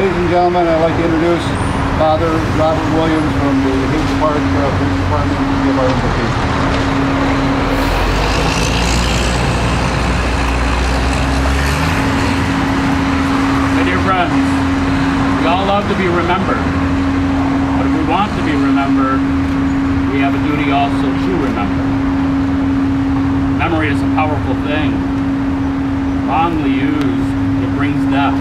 Ladies and gentlemen, I'd like to introduce Father Robert Williams from the Hayes Park Police Department to give our invocation. My dear friends, we all love to be remembered, but if we want to be remembered, we have a duty also to remember. Memory is a powerful thing. Wrongly used, it brings death.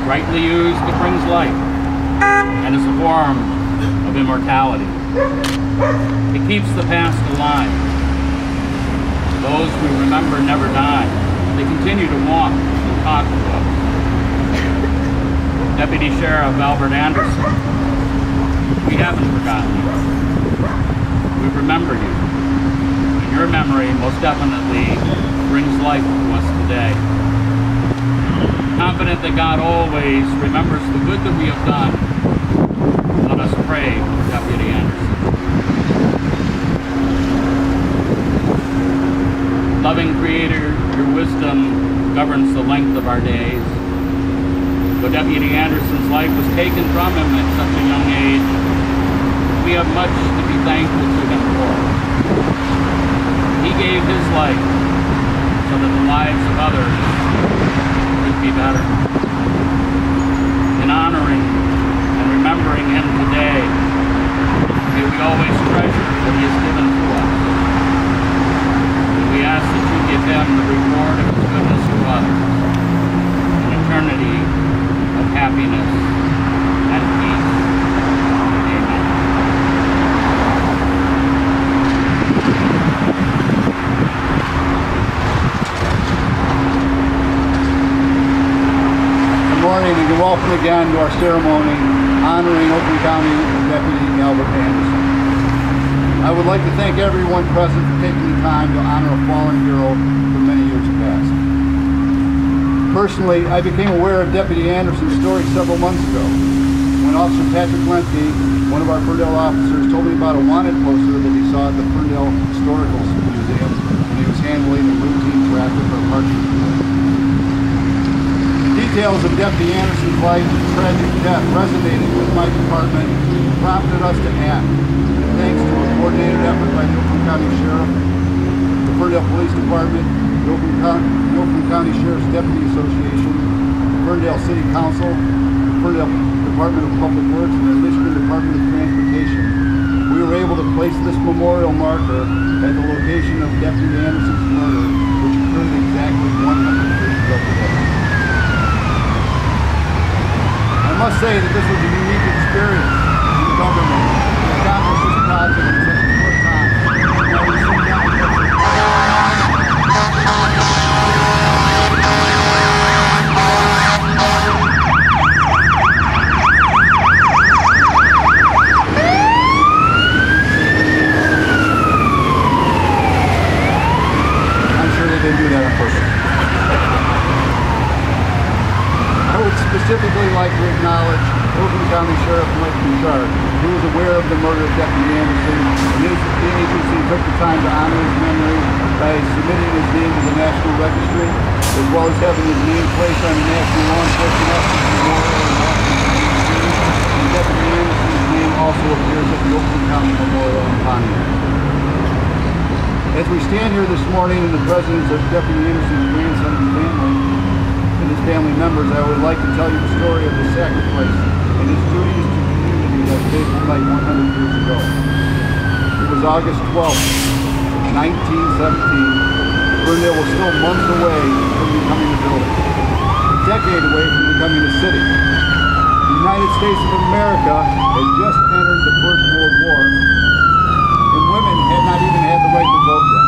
Rightly used, it brings life, and is a form of immortality. It keeps the past alive. Those we remember never die. They continue to walk and talk to us. Deputy Sheriff Albert Anderson, we haven't forgotten you. We remember you. And your memory most definitely brings life to us today. Confident that God always remembers the good that we have done, let us pray for Deputy Anderson. Loving Creator, your wisdom governs the length of our days. Though Deputy Anderson's life was taken from him at such a young age, we have much to be thankful to him for. He gave his life so that the lives of others could be better. In honoring and remembering him today, may we always treasure what he has given to us. And we ask that you give him the reward of his goodness to others, an eternity of happiness and peace. Amen. Good morning and welcome again to our ceremony honoring Oakland County Deputy Albert Anderson. I would like to thank everyone present for taking the time to honor a fallen hero for many years past. Personally, I became aware of Deputy Anderson's story several months ago when Officer Patrick Lemke, one of our Ferndale officers, told me about a wanted poster that he saw at the Ferndale Historical Museum when he was handling a routine traffic or parking complaint. Details of Deputy Anderson's life and tragic death resonated with my department and prompted us to act. And thanks to a coordinated effort by the Oakland County Sheriff, the Ferndale Police Department, the Oakland County Sheriff's Deputy Association, the Ferndale City Council, the Ferndale Department of Public Works, and the Michigan Department of Transportation, we were able to place this memorial marker at the location of Deputy Anderson's murder, which occurred exactly 100 years ago today. I must say that this was a unique experience in the government to accomplish this project in such a short time. And I was so I'm sure they didn't do that on purpose. I would specifically like to acknowledge Oakland County Sheriff Mike Bouchard, who was aware of the murder of Deputy Anderson, and his agency took the time to honor his memory by submitting his name to the National Registry, as well as having his name placed on the National Law Enforcement Excellence Memorial in Washington, D.C., and Deputy Anderson's name also appears at the Oakland County Memorial in Pontiac. As we stand here this morning in the presence of Deputy Anderson's grandson and family, and his family members, I would like to tell you the story of the sacrifice and his duties to the community that fateful night 100 years ago. It was August 12th, 1917. Ferndale was still months away from becoming a village, a decade away from becoming a city. The United States of America had just entered the First World War, and women had not even had the right to vote yet.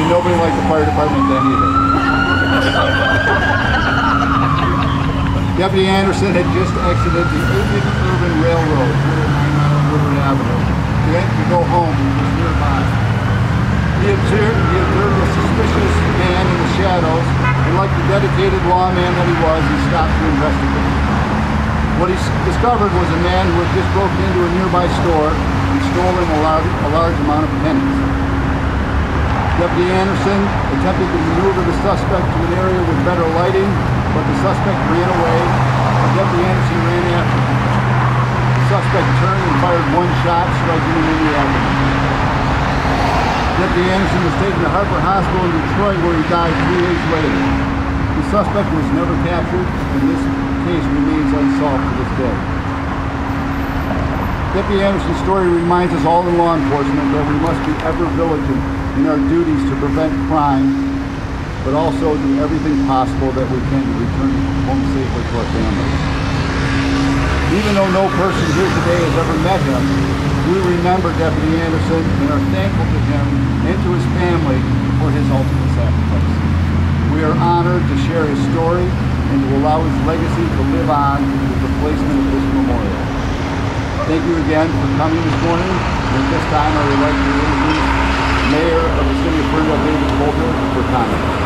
Nobody liked the fire department then either. Deputy Anderson had just exited the Union Urban Railroad here at 9 Mile Woodward Avenue to go home, which was nearby. He observed a suspicious man in the shadows, and like the dedicated lawman that he was, he stopped to investigate. What he discovered was a man who had just broken into a nearby store and stolen a large amount of pennies. Deputy Anderson attempted to maneuver the suspect to an area with better lighting, but the suspect ran away. Deputy Anderson ran after him. The suspect turned and fired one shot, striking him in the abdomen. Deputy Anderson was taken to Harper Hospital in Detroit, where he died 3 days later. The suspect was never captured, and this case remains unsolved to this day. Deputy Anderson's story reminds us all in law enforcement that we must be ever vigilant in our duties to prevent crime, but also do everything possible that we can to return home safely to our families. Even though no person here today has ever met him, we remember Deputy Anderson and are thankful to him and to his family for his ultimate sacrifice. We are honored to share his story and to allow his legacy to live on with the placement of this memorial. Thank you again for coming this morning. And at this time, I would like to introduce Mayor of the City of Ferndale, David Coulter, for comments.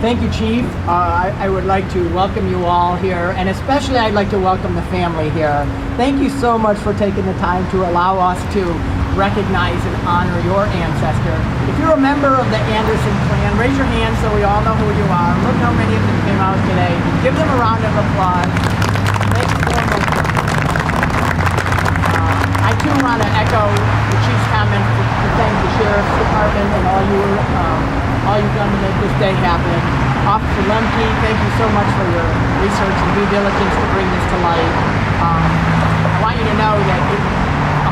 Thank you, Chief. I would like to welcome you all here, and especially I'd like to welcome the family here. Thank you so much for taking the time to allow us to recognize and honor your ancestor. If you're a member of the Anderson clan, raise your hand so we all know who you are. Look how many of them came out today. Give them a round of applause. Thank you so much. I too want to echo the Chief's comment to thank the Sheriff's Department and all you've done to make this day happen. Officer Lemke, thank you so much for your research and due diligence to bring this to light. I want you to know that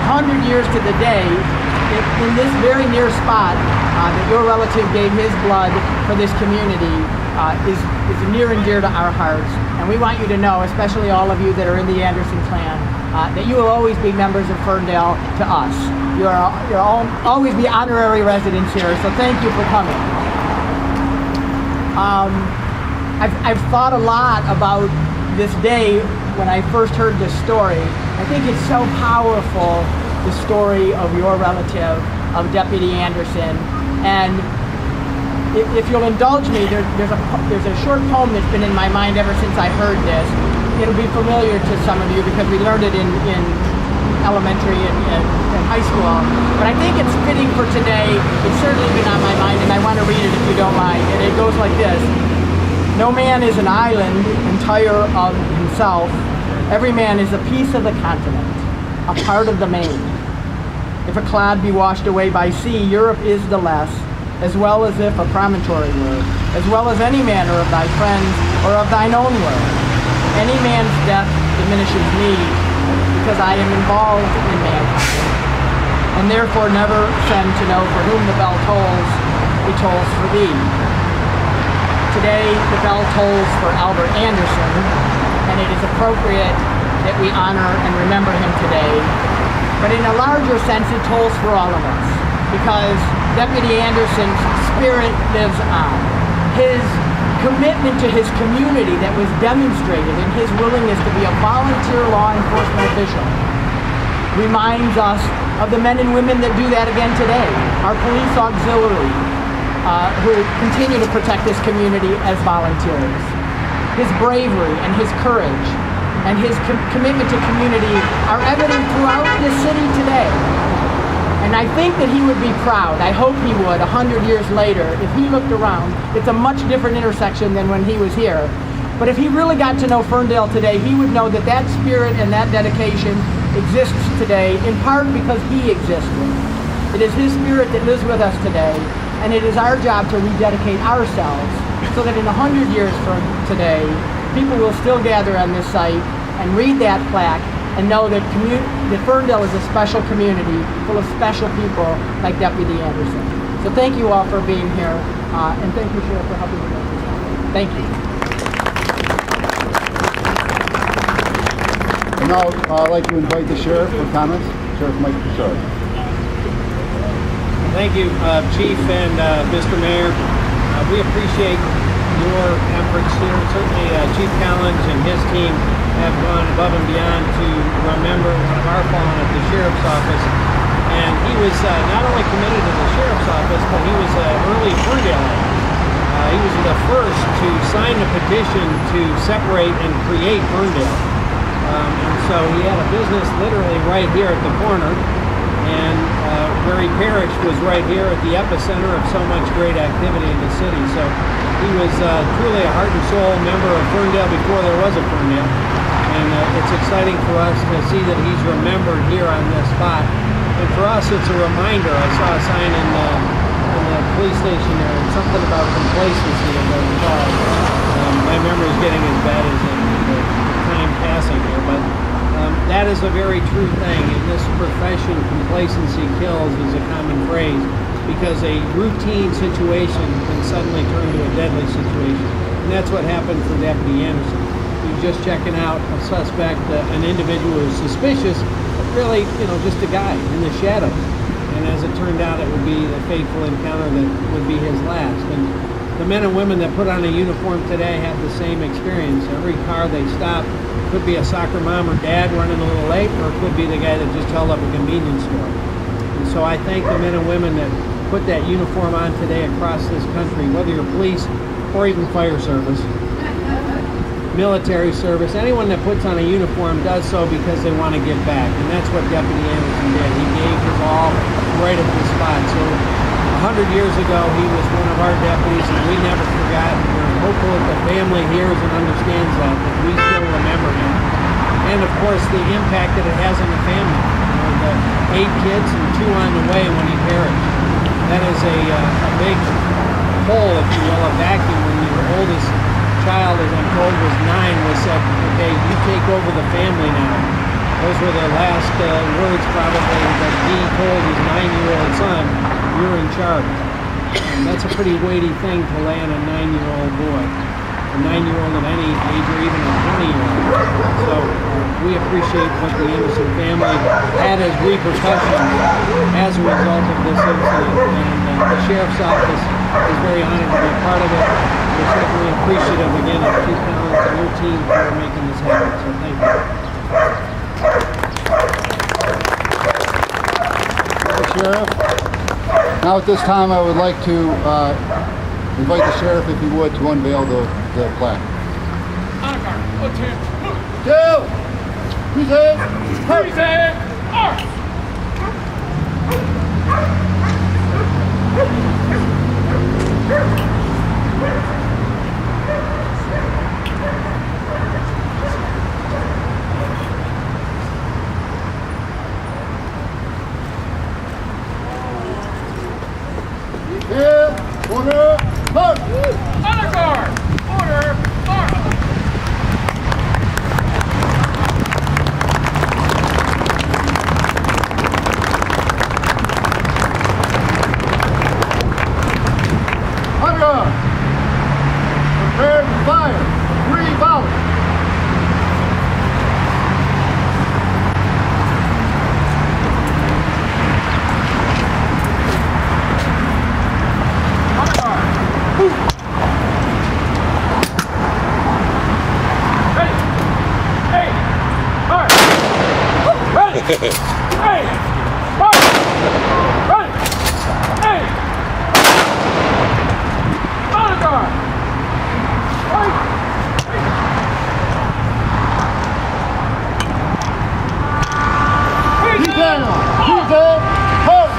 100 years to the day, in this very near spot that your relative gave his blood for this community is near and dear to our hearts. And we want you to know, especially all of you that are in the Anderson clan, that you will always be members of Ferndale to us. You'll always be honorary residents here, so thank you for coming. I've thought a lot about this day when I first heard this story. I think it's so powerful, the story of your relative, of Deputy Anderson. And if you'll indulge me, there's a short poem that's been in my mind ever since I heard this. It'll be familiar to some of you because we learned it in elementary and high school. But I think it's fitting for today. It's certainly been on my mind, and I want to read it if you don't mind. And it goes like this. No man is an island entire of himself. Every man is a piece of the continent, a part of the main. If a cloud be washed away by sea, Europe is the less, as well as if a promontory were, as well as any manner of thy friends or of thine own were. Any man's death diminishes me, because I am involved in mankind, and therefore never send to know for whom the bell tolls, it tolls for thee. Today, the bell tolls for Albert Anderson, and it is appropriate that we honor and remember him today. But in a larger sense, it tolls for all of us, because Deputy Anderson's spirit lives on. His commitment to his community that was demonstrated in his willingness to be a volunteer law enforcement official reminds us of the men and women that do that again today. Our police auxiliary, who continue to protect this community as volunteers. His bravery and his courage and his commitment to community are evident throughout this city today. And I think that he would be proud, I hope he would, 100 years later, if he looked around. It's a much different intersection than when he was here. But if he really got to know Ferndale today, he would know that that spirit and that dedication exists today, in part because he existed. It is his spirit that lives with us today, and it is our job to rededicate ourselves so that in 100 years from today, people will still gather on this site and read that plaque and know that Ferndale is a special community full of special people like Deputy Anderson. So thank you all for being here, and thank you, Sheriff, for helping me with this. Thank you. And now I'd like to invite the Sheriff for comments. Sheriff Mike Bouchard. Thank you, Chief and Mr. Mayor. We appreciate your efforts here. Certainly, Chief Collins and his team have gone above and beyond to remember one of our fallen at the Sheriff's Office. And he was not only committed to the Sheriff's Office, but he was an early Ferndale. He was the first to sign a petition to separate and create Ferndale. And so he had a business literally right here at the corner, and Murray Parish was right here at the epicenter of so much great activity in the city. So he was truly a heart and soul member of Ferndale before there was a Ferndale. And it's exciting for us to see that he's remembered here on this spot. And for us, it's a reminder. I saw a sign in the police station there, and something about complacency, as I recall. My memory is getting as bad as the time passing here, but that is a very true thing. In this profession, complacency kills is a common phrase, because a routine situation can suddenly turn to a deadly situation. And that's what happened for Deputy Anderson. He was just checking out a suspect, an individual who was suspicious, but really, just a guy in the shadows. And as it turned out, it would be the fateful encounter that would be his last. And the men and women that put on a uniform today have the same experience. Every car they stop could be a soccer mom or dad running a little late, or it could be the guy that just held up a convenience store. And so I thank the men and women that put that uniform on today across this country, whether you're police or even fire service, military service. Anyone that puts on a uniform does so because they want to give back. And that's what Deputy Anderson did. He gave his all right at this spot. So 100 years ago, he was one of our deputies, and we never forgot. We're hopeful that the family hears and understands that we still remember him. And of course, the impact that it has on the family. The 8 kids and 2 on the way when he perished. That is a big hole, if you will, a vacuum when your oldest child, as I'm told, was 9, was said, okay, you take over the family now. Those were the last words probably that he told his 9-year-old son, you're in charge. And that's a pretty weighty thing to lay on a 9-year-old boy. A 9-year-old of any age, or even a 20-year-old. So we appreciate what the Anderson family had as repercussions as a result of this incident. And the Sheriff's Office is very honored to be a part of it. We're certainly appreciative again of Chief Collins and your team for making this happen. So thank you. Sheriff. Now at this time I would like to invite the Sheriff, if he would, to unveil the plaque. Two! Present! Arms! Order! March! Honor guard! Order! March! Honor guard! Prepare to fire! 3 volleys! Hey! March! Ready! Hey! Honor guard! Right! Present! Present! Halt!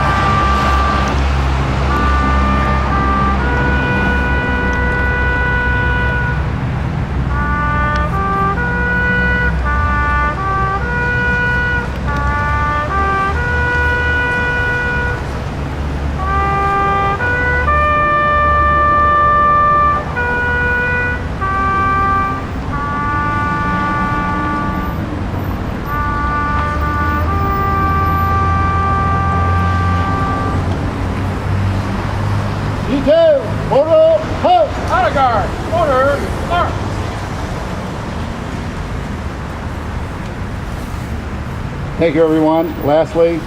Detail! Order! Halt! Honor guard! Order! March! Thank you, everyone. Lastly,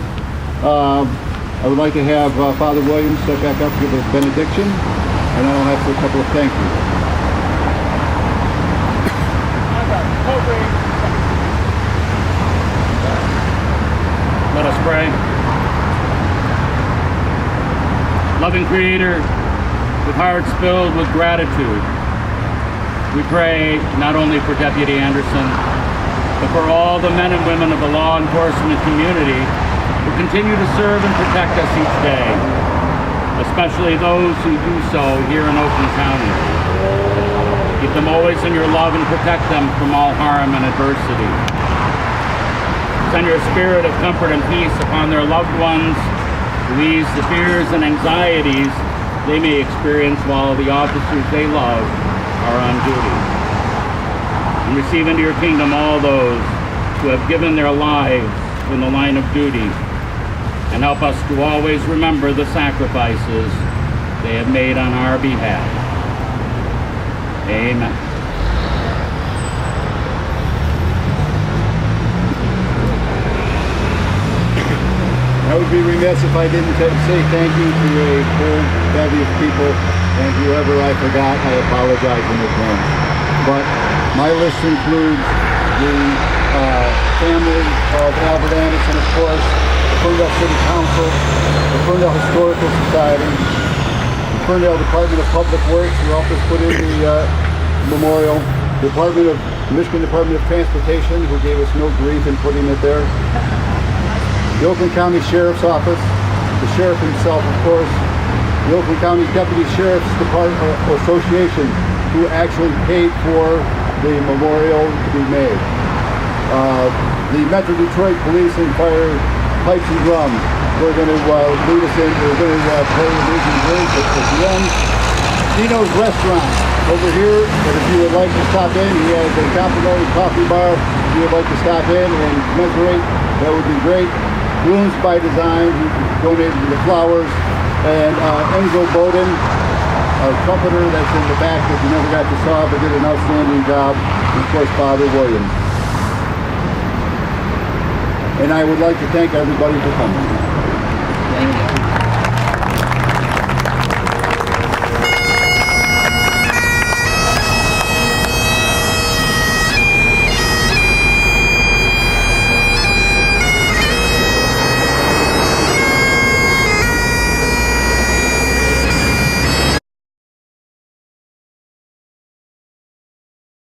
I would like to have Father Williams step back up to give a benediction, and then I'll have a couple of thank yous. Honor guard! Code Let us pray. Loving Creator, with hearts filled with gratitude, we pray not only for Deputy Anderson, but for all the men and women of the law enforcement community who continue to serve and protect us each day, especially those who do so here in Oakland County. Keep them always in your love and protect them from all harm and adversity. Send your spirit of comfort and peace upon their loved ones to ease the fears and anxieties they may experience while the officers they love are on duty. And receive into your kingdom all those who have given their lives in the line of duty, and help us to always remember the sacrifices they have made on our behalf. Amen. I would be remiss if I didn't say thank you to a whole bevy of people, and whoever I forgot, I apologize in advance. But my list includes the family of Albert Anderson, of course, the Ferndale City Council, the Ferndale Historical Society, the Ferndale Department of Public Works, who helped us put in the memorial, the Michigan Department of Transportation, who gave us no grief in putting it there, the Oakland County Sheriff's Office, the sheriff himself, of course, the Oakland County Deputy Sheriff's Department Association, who actually paid for the memorial to be made. The Metro Detroit Police and Fire Pipes and Drums. We're going to lead us in. We're going to play Amazing Grace at the end. Dino's Restaurant over here. And if you would like to stop in, he has a complimentary coffee bar. If you would like to stop in and commiserate, that would be great. Blooms by Design, who donated the flowers, and Enzo Bowden, our trumpeter that's in the back that you never got to saw, but did an outstanding job, and of course Father Williams. And I would like to thank everybody for coming. Thank you.